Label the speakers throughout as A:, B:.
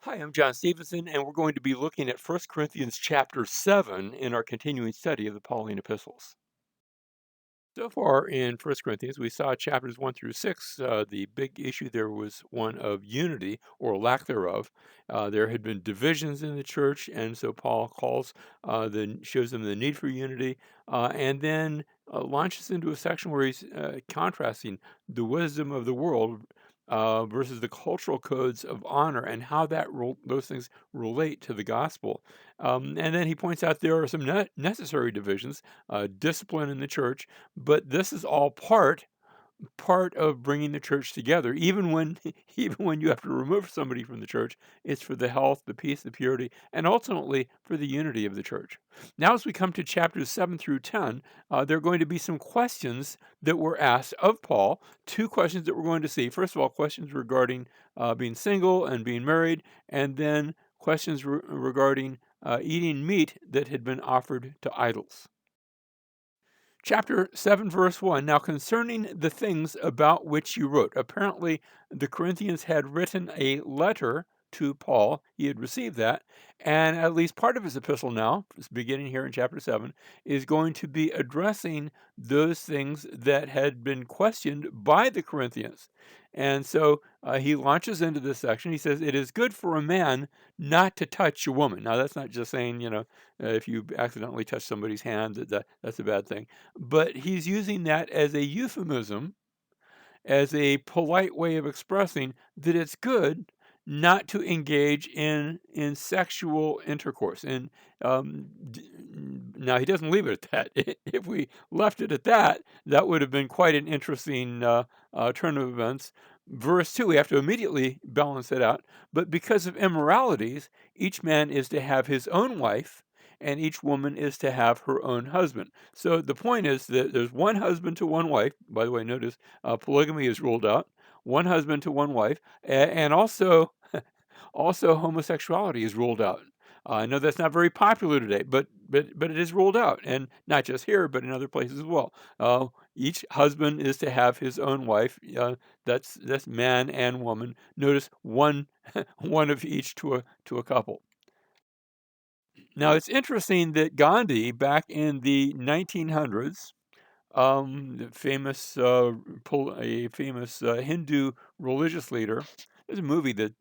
A: Hi, I'm John Stevenson, and we're going to be looking at 1 Corinthians chapter 7 in our continuing study of the Pauline Epistles. So far in 1 Corinthians, we saw chapters 1 through 6. The big issue there was one of unity or lack thereof. There had been divisions in the church, and so Paul shows them the need for unity, and then launches into a section where he's contrasting the wisdom of the world versus the cultural codes of honor and how those things relate to the gospel. And then he points out there are some necessary divisions, discipline in the church, but this is all part of bringing the church together. Even when even when you have to remove somebody from the church, it's for the health, the peace, the purity, and ultimately for the unity of the church. Now, as we come to chapters 7 through 10, there are going to be some questions that were asked of Paul. Two questions that we're going to see. First of all, questions regarding being single and being married, and then questions regarding eating meat that had been offered to idols. Chapter 7, verse 1. Now, concerning the things about which you wrote. Apparently, the Corinthians had written a letter to Paul. He had received that. And at least part of his epistle now, beginning here in chapter 7, is going to be addressing those things that had been questioned by the Corinthians. And so he launches into this section. He says, it is good for a man not to touch a woman. Now, that's not just saying, if you accidentally touch somebody's hand, that's a bad thing, but he's using that as a euphemism, as a polite way of expressing that it's good not to engage in sexual intercourse. And now he doesn't leave it at that. If we left it at that, that would have been quite an interesting turn of events. Verse 2, we have to immediately balance it out. But because of immoralities, each man is to have his own wife, and each woman is to have her own husband. So the point is that there's one husband to one wife. By the way, notice polygamy is ruled out. One husband to one wife, and also homosexuality is ruled out. I know that's not very popular today, but it is ruled out, and not just here, but in other places as well. Each husband is to have his own wife. That's man and woman. Notice one one of each to a couple. Now it's interesting that Gandhi, back in the 1900s, the a famous Hindu religious leader. There's a movie that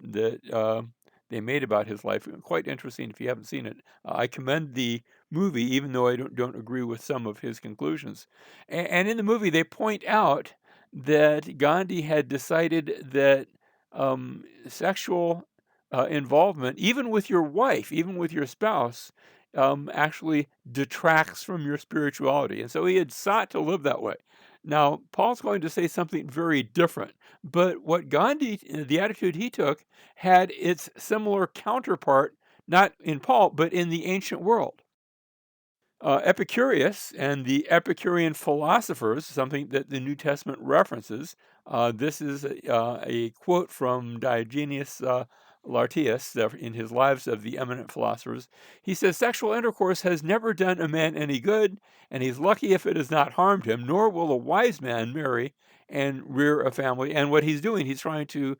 A: they made about his life. Quite interesting. If you haven't seen it, I commend the movie, even though I don't agree with some of his conclusions. And in the movie, they point out that Gandhi had decided that sexual involvement, even with your wife, even with your spouse, actually detracts from your spirituality. And so he had sought to live that way. Now, Paul's going to say something very different, but what Gandhi, the attitude he took, had its similar counterpart, not in Paul, but in the ancient world. Epicurus and the Epicurean philosophers, something that the New Testament references. This is a quote from Diogenes Laertius in his Lives of the Eminent Philosophers. He says, sexual intercourse has never done a man any good, and he's lucky if it has not harmed him, nor will a wise man marry and rear a family. And what he's doing, he's trying to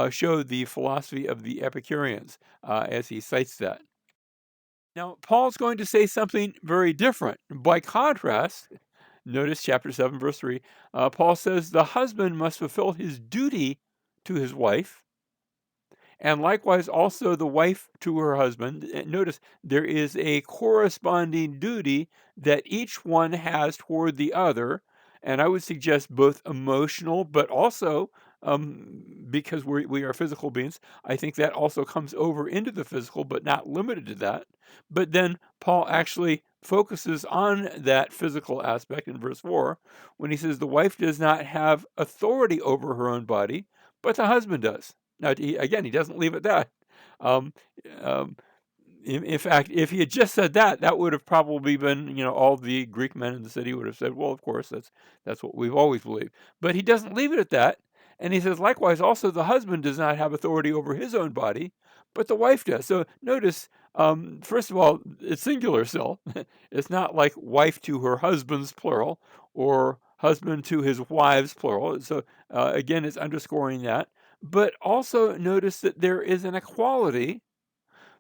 A: show the philosophy of the Epicureans as he cites that. Now, Paul's going to say something very different. By contrast, notice chapter 7, verse 3, Paul says the husband must fulfill his duty to his wife, and likewise also the wife to her husband. Notice there is a corresponding duty that each one has toward the other, and I would suggest both emotional, but also because we are physical beings, I think that also comes over into the physical, but not limited to that. But then Paul actually focuses on that physical aspect in verse 4 when he says the wife does not have authority over her own body, but the husband does. Now, again, he doesn't leave it that. Um, um, in fact, if he had just said that, that would have probably been, all the Greek men in the city would have said, well, of course, that's what we've always believed. But he doesn't leave it at that. And he says, likewise, also the husband does not have authority over his own body, but the wife does. So notice, first of all, it's singular still. It's not like wife to her husband's plural or husband to his wives plural. So again, it's underscoring that. but also notice that there is an equality.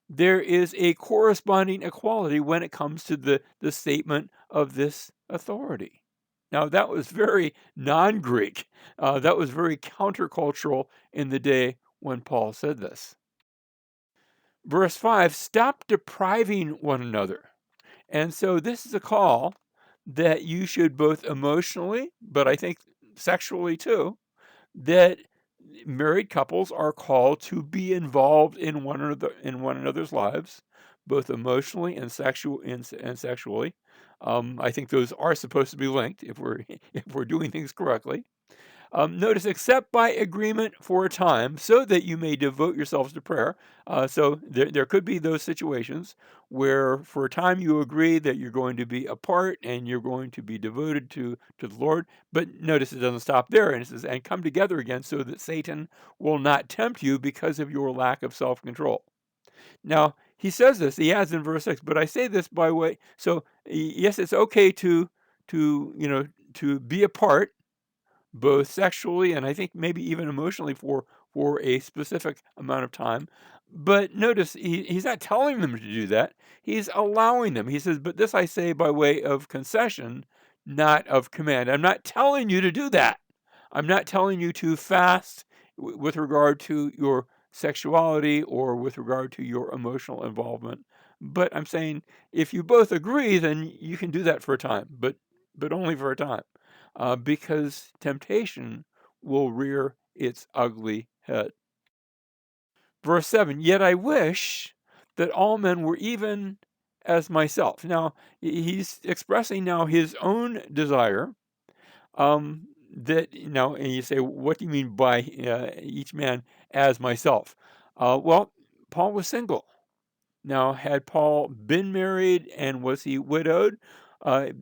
A: There is a corresponding equality when it comes to the statement of this authority. Now, that was very non-Greek. That was very countercultural in the day when Paul said this. Verse 5, stop depriving one another. And so this is a call that you should both emotionally, but I think sexually too, that married couples are called to be involved in one another's lives, both emotionally and sexually. I think those are supposed to be linked if we're if we're doing things correctly. Notice, except by agreement for a time, so that you may devote yourselves to prayer. So there could be those situations where for a time you agree that you're going to be apart and you're going to be devoted to the Lord. But notice it doesn't stop there. And it says, and come together again so that Satan will not tempt you because of your lack of self-control. Now, he says this, he adds in verse 6, but I say this by way, so yes, it's okay to be apart both sexually and I think maybe even emotionally for a specific amount of time. But notice he's not telling them to do that. He's allowing them. He says, "But this I say by way of concession, not of command." I'm not telling you to do that. I'm not telling you to fast with regard to your sexuality or with regard to your emotional involvement. But I'm saying if you both agree, then you can do that for a time, but only for a time because temptation will rear its ugly head. Verse 7, yet I wish that all men were even as myself. Now, he's expressing now his own desire and you say, what do you mean by each man as myself? Well, Paul was single. Now, had Paul been married and was he widowed?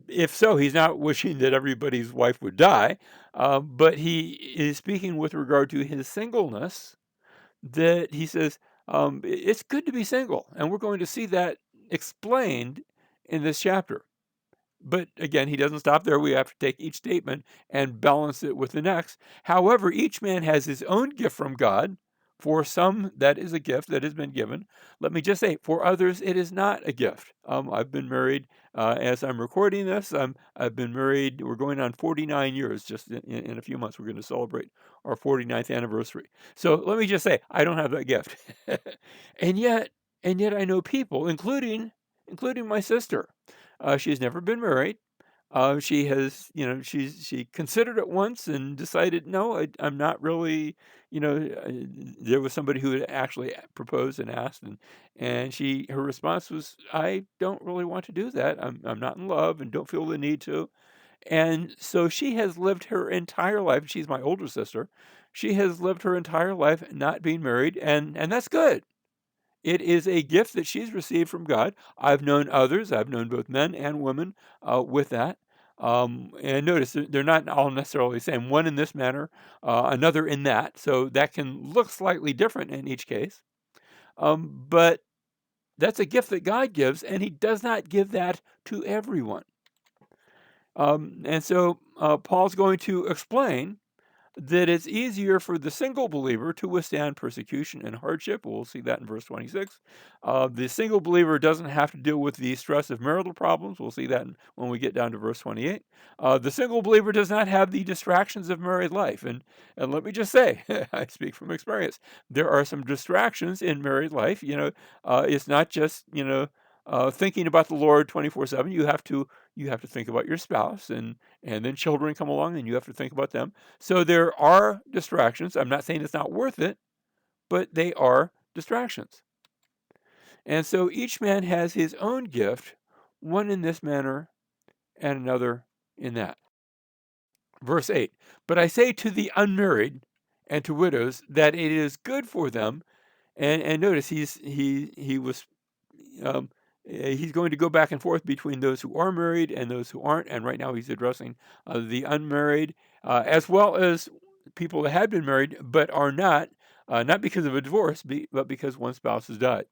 A: If so, he's not wishing that everybody's wife would die, but he is speaking with regard to his singleness, that he says, it's good to be single. And we're going to see that explained in this chapter. But again, he doesn't stop there. We have to take each statement and balance it with the next. However, each man has his own gift from God. For some, that is a gift that has been given. Let me just say, for others, it is not a gift. I've been married as I'm recording this. I've been married. We're going on 49 years. Just in a few months, we're going to celebrate our 49th anniversary. So let me just say, I don't have that gift. and yet, and yet, I know people, including my sister. She's never been married. She has, she considered it once and decided, no, I'm not really, there was somebody who had actually proposed and asked, and her response was, I don't really want to do that. I'm not in love and don't feel the need to. And so she has lived her entire life. She's my older sister. She has lived her entire life not being married, and that's good. It is a gift that she's received from God. I've known others. I've known both men and women with that. And notice they're not all necessarily the same. One in this manner, another in that. So that can look slightly different in each case. But that's a gift that God gives, and He does not give that to everyone. And so Paul's going to explain that it's easier for the single believer to withstand persecution and hardship. We'll see that in verse 26. The single believer doesn't have to deal with the stress of marital problems. We'll see that when we get down to verse 28. The single believer does not have the distractions of married life. And let me just say, I speak from experience, there are some distractions in married life. It's not just, thinking about the Lord 24/7. You have to think about your spouse, and then children come along and you have to think about them. So there are distractions. I'm not saying it's not worth it, but they are distractions. And so each man has his own gift, one in this manner and another in that. Verse 8, but I say to the unmarried and to widows that it is good for them. And notice um, he's going to go back and forth between those who are married and those who aren't. And right now he's addressing the unmarried, as well as people that had been married but are not because of a divorce, but because one spouse has died.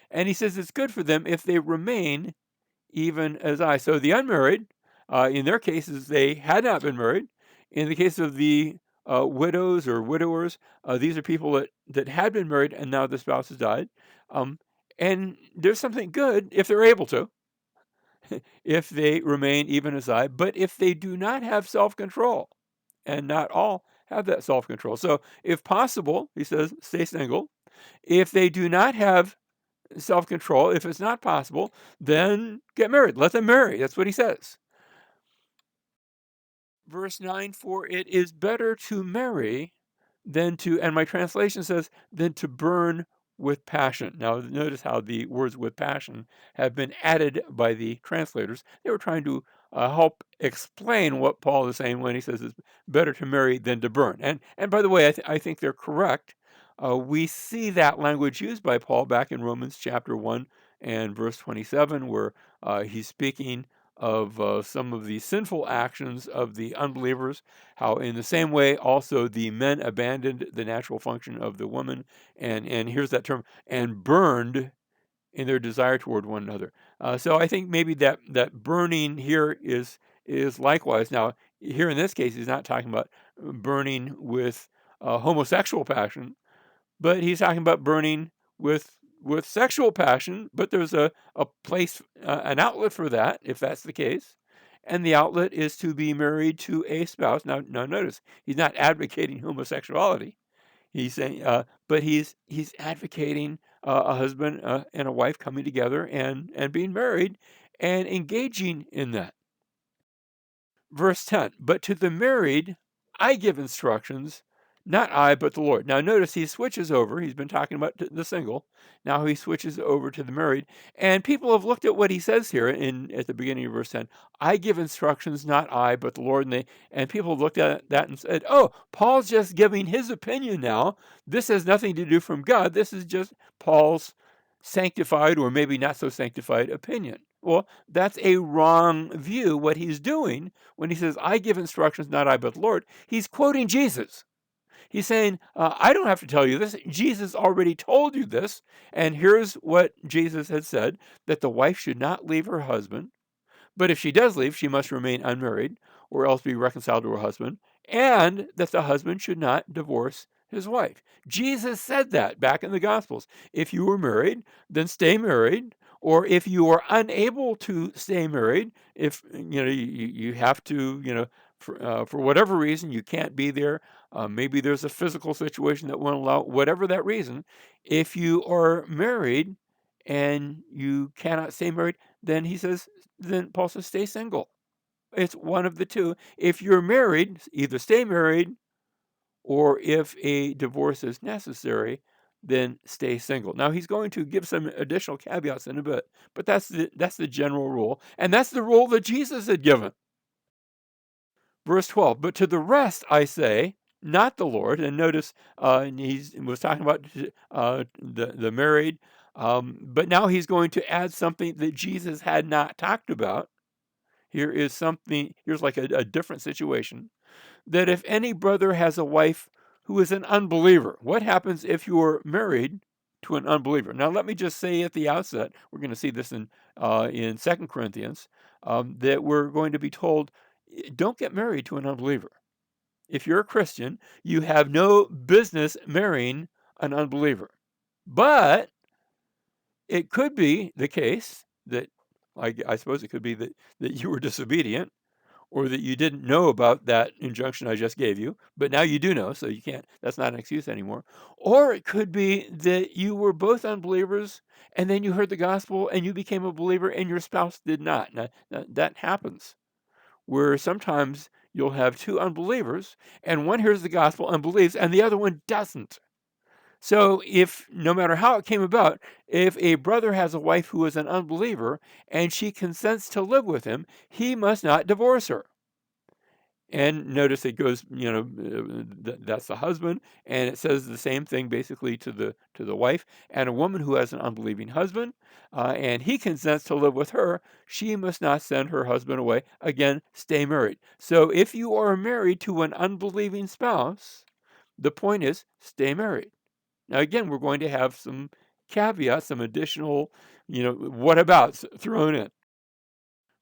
A: And he says it's good for them if they remain even as I. So the unmarried, in their cases, they had not been married. In the case of the widows or widowers. These are people that had been married and now the spouse has died. Um, and there's something good if they're able to, if they remain even as I, but if they do not have self-control, and not all have that self-control. So if possible, he says, stay single. If they do not have self-control, if it's not possible, then get married. Let them marry. That's what he says. Verse 9, for it is better to marry than to, and my translation says, than to burn with passion. Now, notice how the words with passion have been added by the translators. They were trying to help explain what Paul is saying when he says it's better to marry than to burn. And by the way, I think they're correct. We see that language used by Paul back in Romans chapter 1 and verse 27, where he's speaking of some of the sinful actions of the unbelievers, how in the same way also the men abandoned the natural function of the woman, and here's that term, and burned in their desire toward one another. So I think maybe that burning here is likewise. Now, here in this case, he's not talking about burning with homosexual passion, but he's talking about burning with sexual passion, but there's a place, an outlet for that, if that's the case. And the outlet is to be married to a spouse. Now notice, he's not advocating homosexuality. He's saying, but he's advocating a husband and a wife coming together and being married and engaging in that. Verse 10, but to the married, I give instructions, not I, but the Lord. Now, notice he switches over. He's been talking about the single. Now he switches over to the married. And people have looked at what he says here at the beginning of verse 10. I give instructions, not I, but the Lord. And people have looked at that and said, oh, Paul's just giving his opinion now. This has nothing to do from God. This is just Paul's sanctified or maybe not so sanctified opinion. Well, that's a wrong view. What he's doing when he says, I give instructions, not I, but the Lord, he's quoting Jesus. He's saying, I don't have to tell you this. Jesus already told you this. And here's what Jesus had said, that the wife should not leave her husband. But if she does leave, she must remain unmarried or else be reconciled to her husband, and that the husband should not divorce his wife. Jesus said that back in the Gospels. If you were married, then stay married. Or if you are unable to stay married, if you have to, for whatever reason you can't be there, maybe there's a physical situation that won't allow, whatever that reason, if you are married and you cannot stay married, then he says, then Paul says, stay single. It's one of the two. If you're married, either stay married, or if a divorce is necessary, then stay single. Now he's going to give some additional caveats in a bit, but that's the general rule, and that's the rule that Jesus had given. Verse 12, but to the rest I say, not the Lord. And notice he was talking about the married, but now he's going to add something that Jesus had not talked about. Here's like a different situation, that if any brother has a wife who is an unbeliever, what happens if you're married to an unbeliever? Now, let me just say at the outset, we're going to see this in 2 Corinthians, that we're going to be told, don't get married to an unbeliever. If you're a Christian, you have no business marrying an unbeliever. But it could be the case that, I suppose it could be that you were disobedient, or that you didn't know about that injunction I just gave you, but now you do know, so you can't, that's not an excuse anymore. Or it could be that you were both unbelievers and then you heard the gospel and you became a believer and your spouse did not. Now, that happens, where sometimes you'll have two unbelievers and one hears the gospel and believes and the other one doesn't. So if, no matter how it came about, if a brother has a wife who is an unbeliever and she consents to live with him, he must not divorce her. And notice it goes, that's the husband, and it says the same thing basically to the wife. And a woman who has an unbelieving husband, and he consents to live with her, she must not send her husband away. Again, stay married. So if you are married to an unbelieving spouse, the point is stay married. Now, again, we're going to have some caveats, some additional, whatabouts thrown in.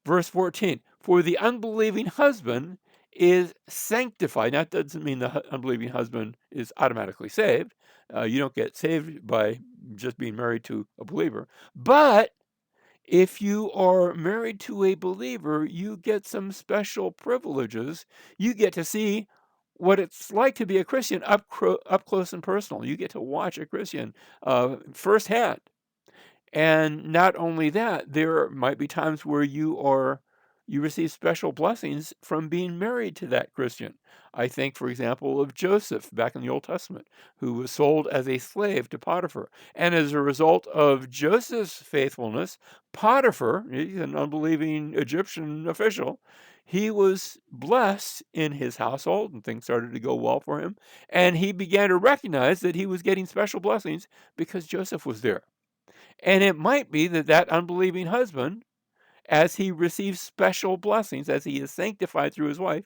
A: Verse 14, for the unbelieving husband is sanctified. Now, that doesn't mean the unbelieving husband is automatically saved. You don't get saved by just being married to a believer. But if you are married to a believer, you get some special privileges. You get to see what it's like to be a Christian up close and personal. You get to watch a Christian firsthand. And not only that, there might be times where you receive special blessings from being married to that Christian. I think, for example, of Joseph back in the Old Testament, who was sold as a slave to Potiphar. And as a result of Joseph's faithfulness, Potiphar, he's an unbelieving Egyptian official, he was blessed in his household and things started to go well for him. And he began to recognize that he was getting special blessings because Joseph was there. And it might be that that unbelieving husband, as he receives special blessings, as he is sanctified through his wife,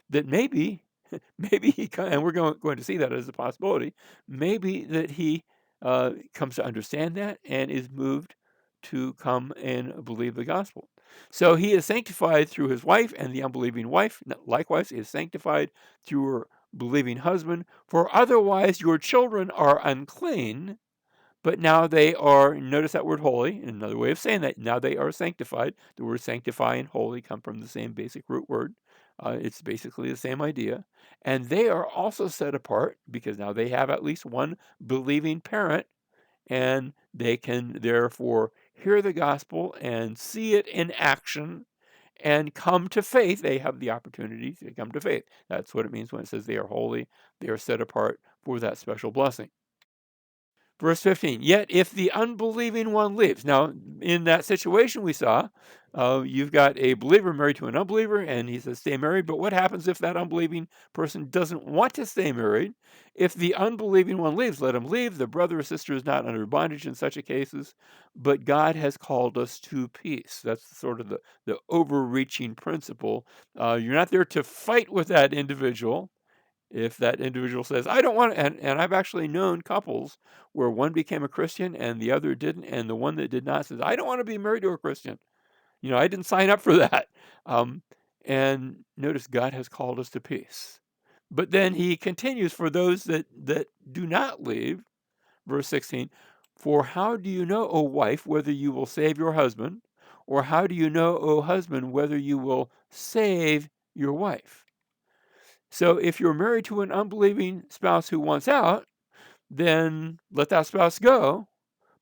A: that maybe, maybe and we're going to see that as a possibility, maybe that he comes to understand that and is moved to come and believe the gospel. So he is sanctified through his wife, and the unbelieving wife likewise is sanctified through her believing husband. For otherwise your children are unclean, but now they are, notice that word holy, another way of saying that, now they are sanctified. The word sanctify and holy come from the same basic root word. It's basically the same idea. And they are also set apart because now they have at least one believing parent, and they can therefore hear the gospel and see it in action and come to faith. They have the opportunity to come to faith. That's what it means when it says they are holy. They are set apart for that special blessing. Verse 15, yet if the unbelieving one lives. Now, in that situation we saw, you've got a believer married to an unbeliever, and he says, stay married. But what happens if that unbelieving person doesn't want to stay married? If the unbelieving one leaves, let him leave. The brother or sister is not under bondage in such a cases, but God has called us to peace. That's sort of the overreaching principle. You're not there to fight with that individual. If that individual says, I don't want to, and I've actually known couples where one became a Christian and the other didn't, and the one that did not says, I don't want to be married to a Christian. I didn't sign up for that. Um, and notice God has called us to peace. But then he continues for those that do not leave, verse 16, for how do you know, O wife, whether you will save your husband? Or how do you know, O husband, whether you will save your wife? So if you're married to an unbelieving spouse who wants out, then let that spouse go.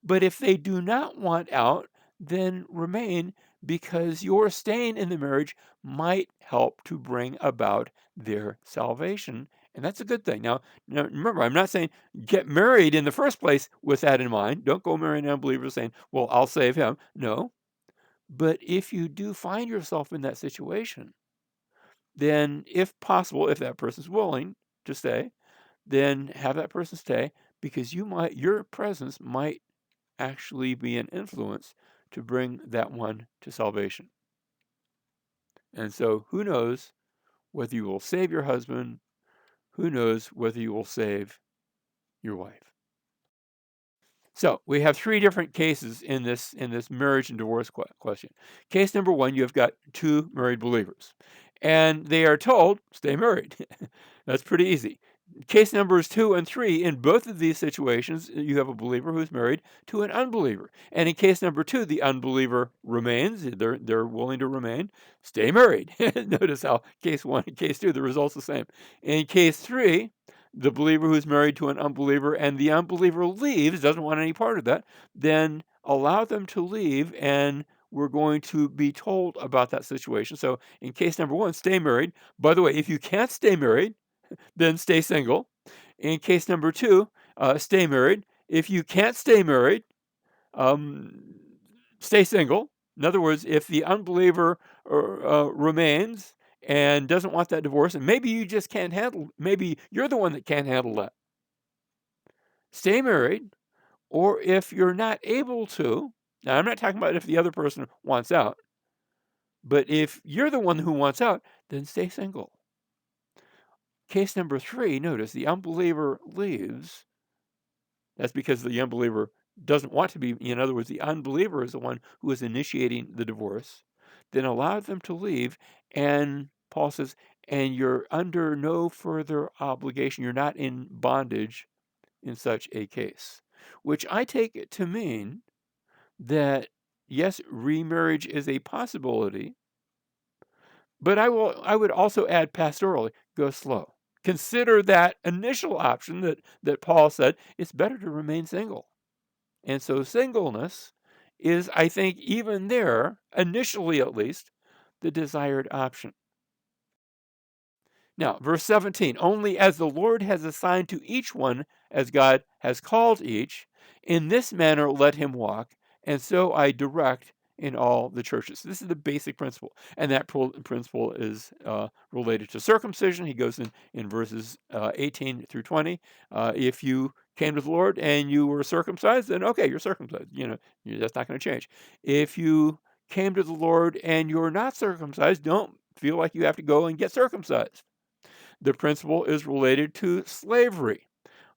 A: But if they do not want out, then remain, because your staying in the marriage might help to bring about their salvation. And that's a good thing. Now remember, I'm not saying get married in the first place with that in mind. Don't go marry an unbeliever saying, well, I'll save him. No. But if you do find yourself in that situation, then if possible, if that person's willing to stay, then have that person stay, because your presence might actually be an influence to bring that one to salvation. And so who knows whether you will save your husband, who knows whether you will save your wife. So we have three different cases in this marriage and divorce question. Case number one, you've got two married believers, and they are told stay married. That's pretty easy. Case numbers 2 and 3, in both of these situations, you have a believer who's married to an unbeliever. And in case number 2, the unbeliever remains. They're willing to remain. Stay married. Notice how case 1 and case 2, the result's the same. In case 3, the believer who's married to an unbeliever and the unbeliever leaves, doesn't want any part of that, then allow them to leave, and we're going to be told about that situation. So in case number 1, stay married. By the way, if you can't stay married, then stay single. In case number 2, stay married. If you can't stay married, um, stay single. In other words, if the unbeliever remains and doesn't want that divorce, and maybe you just can't handle, maybe you're the one that can't handle that, stay married. Or if you're not able to, now I'm not talking about if the other person wants out, but if you're the one who wants out, then stay single. Case number 3, notice the unbeliever leaves. That's because the unbeliever doesn't want to be, in other words, the unbeliever is the one who is initiating the divorce. Then allow them to leave. And Paul says, and you're under no further obligation. You're not in bondage in such a case, which I take it to mean that yes, remarriage is a possibility, but I would also add pastorally, go slow. Consider that initial option that Paul said it's better to remain single. And so singleness is, I think, even there, initially at least, the desired option. Now, verse 17, only as the Lord has assigned to each one as God has called each, in this manner let him walk, and so I direct in all the churches. This is the basic principle, and that principle is related to circumcision. He goes in verses 18 through 20. If you came to the Lord and you were circumcised, then okay, you're circumcised. That's not going to change. If you came to the Lord and you're not circumcised, don't feel like you have to go and get circumcised. The principle is related to slavery.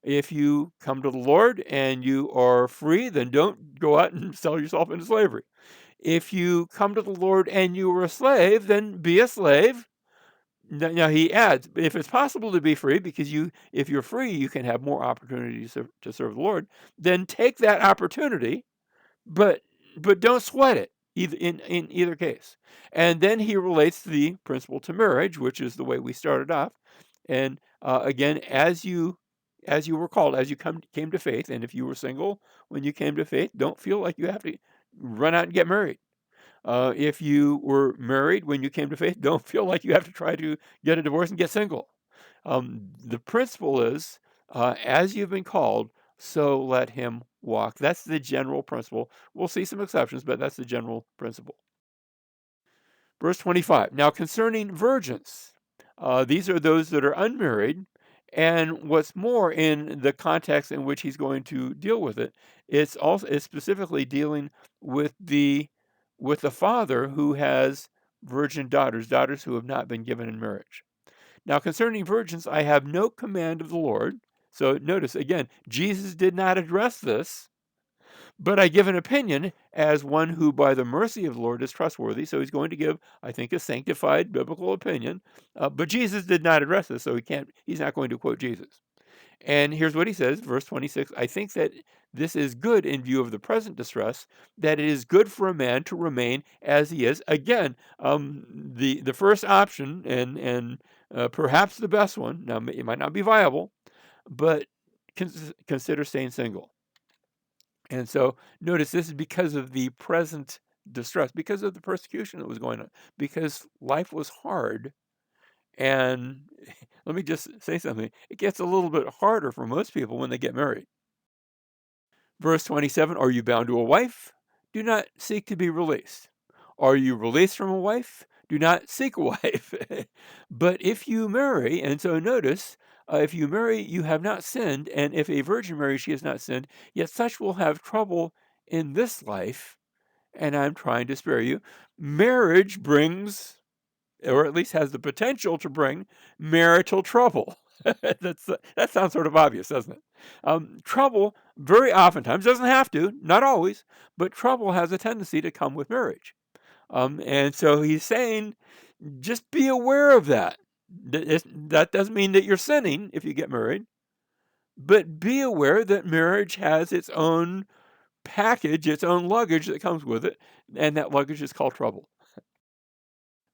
A: If you come to the Lord and you are free, then don't go out and sell yourself into slavery. If you come to the Lord and you are a slave, then be a slave. Now he adds, if it's possible to be free, because if you're free, you can have more opportunities to serve the Lord, then take that opportunity, but don't sweat it in either case. And then he relates the principle to marriage, which is the way we started off. And again, as you were called, as you came to faith, and if you were single when you came to faith, don't feel like you have to run out and get married. If you were married when you came to faith, don't feel like you have to try to get a divorce and get single. The principle is, as you've been called, so let him walk. That's the general principle. We'll see some exceptions, but that's the general principle. Verse 25. Now concerning virgins, these are those that are unmarried. And what's more, in the context in which he's going to deal with it, it's specifically dealing with the father who has virgin daughters who have not been given in marriage. Now, concerning virgins, I have no command of the Lord. So notice again, Jesus did not address this, but I give an opinion as one who, by the mercy of the Lord, is trustworthy. So he's going to give, I think, a sanctified biblical opinion. But Jesus did not address this, so he's not going to quote Jesus. And here's what he says, verse 26, I think that this is good in view of the present distress, that it is good for a man to remain as he is. Again, the first option and perhaps the best one, now it might not be viable, but consider staying single. And so notice this is because of the present distress, because of the persecution that was going on, because life was hard. And let me just say something. It gets a little bit harder for most people when they get married. Verse 27, are you bound to a wife? Do not seek to be released. Are you released from a wife? Do not seek a wife. But if you marry, and so notice, if you marry, you have not sinned, and if a virgin marries, she has not sinned, yet such will have trouble in this life, and I'm trying to spare you. Marriage brings, or at least has the potential to bring, marital trouble. That sounds sort of obvious, doesn't it? Trouble very oftentimes, doesn't have to, not always, but trouble has a tendency to come with marriage. And so he's saying, just be aware of that. That doesn't mean that you're sinning if you get married, but be aware that marriage has its own package, its own luggage that comes with it, and that luggage is called trouble.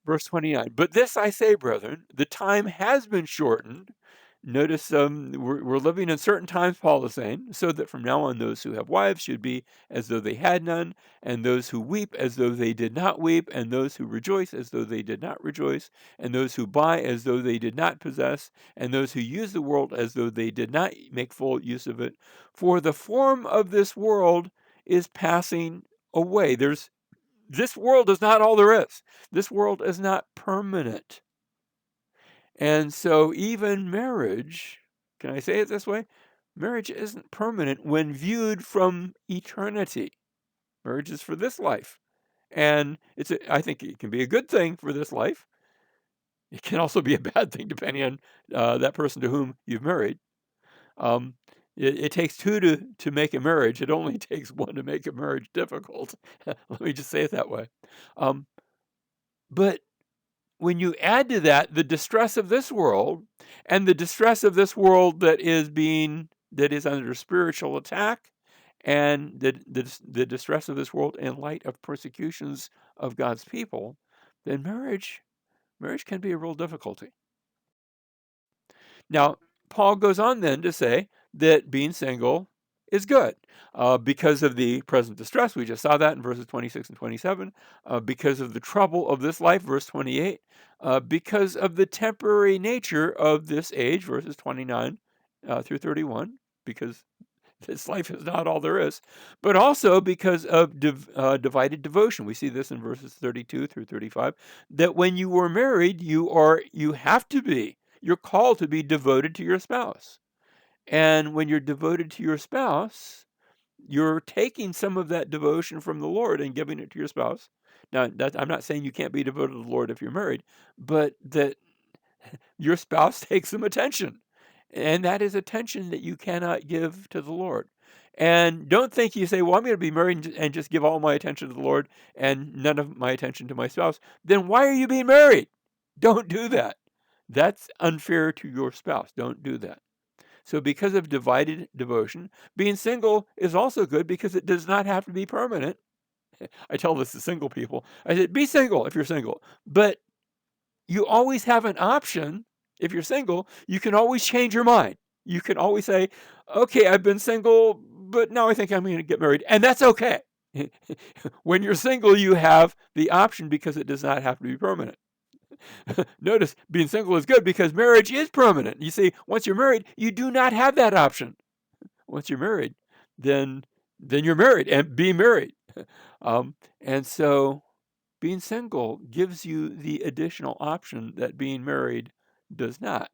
A: Verse 29, but this I say, brethren, the time has been shortened. Notice we're living in certain times, Paul is saying, so that from now on those who have wives should be as though they had none, and those who weep as though they did not weep, and those who rejoice as though they did not rejoice, and those who buy as though they did not possess, and those who use the world as though they did not make full use of it. For the form of this world is passing away. This world is not all there is. This world is not permanent. And so even marriage, can I say it this way? Marriage isn't permanent when viewed from eternity. Marriage is for this life. And I think it can be a good thing for this life. It can also be a bad thing depending on that person to whom you've married. Um, it takes two to make a marriage. It only takes one to make a marriage difficult. Let me just say it that way. Um, but when you add to that the distress of this world, and the distress of this world that is under spiritual attack, and the distress of this world in light of persecutions of God's people, then marriage can be a real difficulty. Now, Paul goes on then to say that being single is good because of the present distress. We just saw that in verses 26 and 27. Because of the trouble of this life, verse 28. Because of the temporary nature of this age, verses 29 through 31. Because this life is not all there is, but also because of divided devotion. We see this in verses 32 through 35, that when you were married, you're called to be devoted to your spouse. And when you're devoted to your spouse, you're taking some of that devotion from the Lord and giving it to your spouse. Now, I'm not saying you can't be devoted to the Lord if you're married, but that your spouse takes some attention. And that is attention that you cannot give to the Lord. And don't think you say, well, I'm going to be married and just give all my attention to the Lord and none of my attention to my spouse. Then why are you being married? Don't do that. That's unfair to your spouse. Don't do that. So because of divided devotion, being single is also good because it does not have to be permanent. I tell this to single people. I said, be single if you're single. But you always have an option. If you're single, you can always change your mind. You can always say, okay, I've been single, but now I think I'm going to get married. And that's okay. When you're single, you have the option because it does not have to be permanent. Notice being single is good because marriage is permanent. You see, once you're married, you do not have that option. Once you're married, then you're married and be married. And so being single gives you the additional option that being married does not.